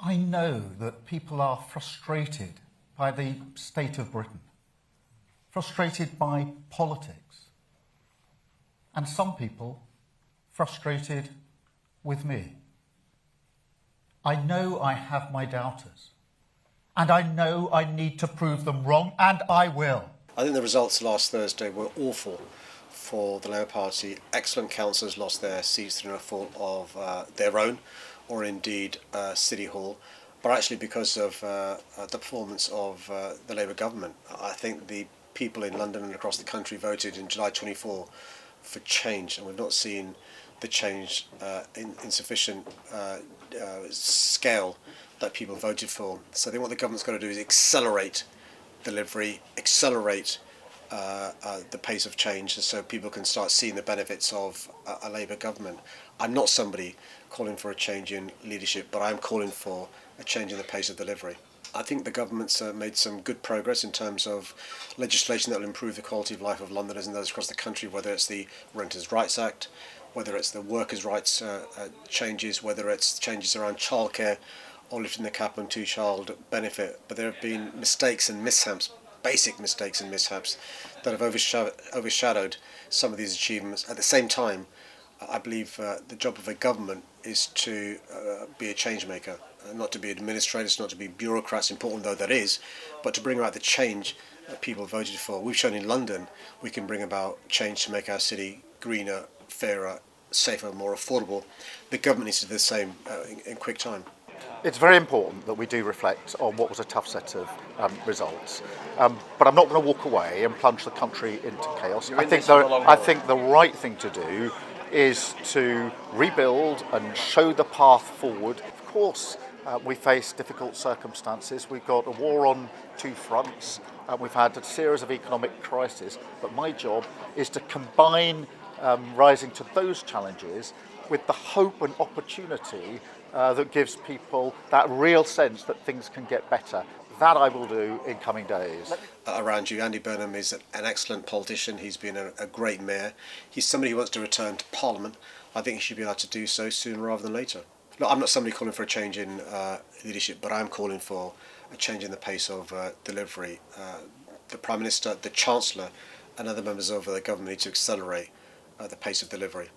I know that people are frustrated by the state of Britain, frustrated by politics, and some people frustrated with me. I know I have my doubters, and I know I need to prove them wrong, and I will. I think the results last Thursday were awful for the Labour Party. Excellent councillors lost their seats through no fault of their own, or indeed City Hall, but actually because of the performance of the Labour government. I think the people in London and across the country voted in July 24 for change, and we've not seen the change in sufficient scale that people voted for. So I think what the government's got to do is accelerate delivery, accelerate the pace of change, so people can start seeing the benefits of a Labour government. I'm not somebody calling for a change in leadership, but I'm calling for a change in the pace of delivery. I think the government's made some good progress in terms of legislation that will improve the quality of life of Londoners and those across the country, whether it's the Renters' Rights Act, whether it's the Workers' Rights changes, whether it's changes around childcare or lifting the cap on two-child benefit. But there have been mistakes and mishaps, basic mistakes and mishaps, that have overshadowed some of these achievements. At the same time, I believe the job of a government is to be a change maker, not to be administrators, not to be bureaucrats, important though that is, but to bring about the change that people voted for. We've shown in London we can bring about change to make our city greener, fairer, safer, more affordable. The government needs to do the same in quick time. It's very important that we do reflect on what was a tough set of results, but I'm not going to walk away and plunge the country into chaos. I think the right thing to do is to rebuild and show the path forward. Of course, we face difficult circumstances. We've got a war on two fronts. We've had a series of economic crises, but my job is to combine rising to those challenges with the hope and opportunity that gives people that real sense that things can get better. That I will do in coming days. Around you, Andy Burnham is an excellent politician. He's been a great mayor. He's somebody who wants to return to Parliament. I think he should be able to do so sooner rather than later. Look, I'm not somebody calling for a change in leadership, but I'm calling for a change in the pace of delivery. The Prime Minister, the Chancellor and other members of the government need to accelerate the pace of delivery.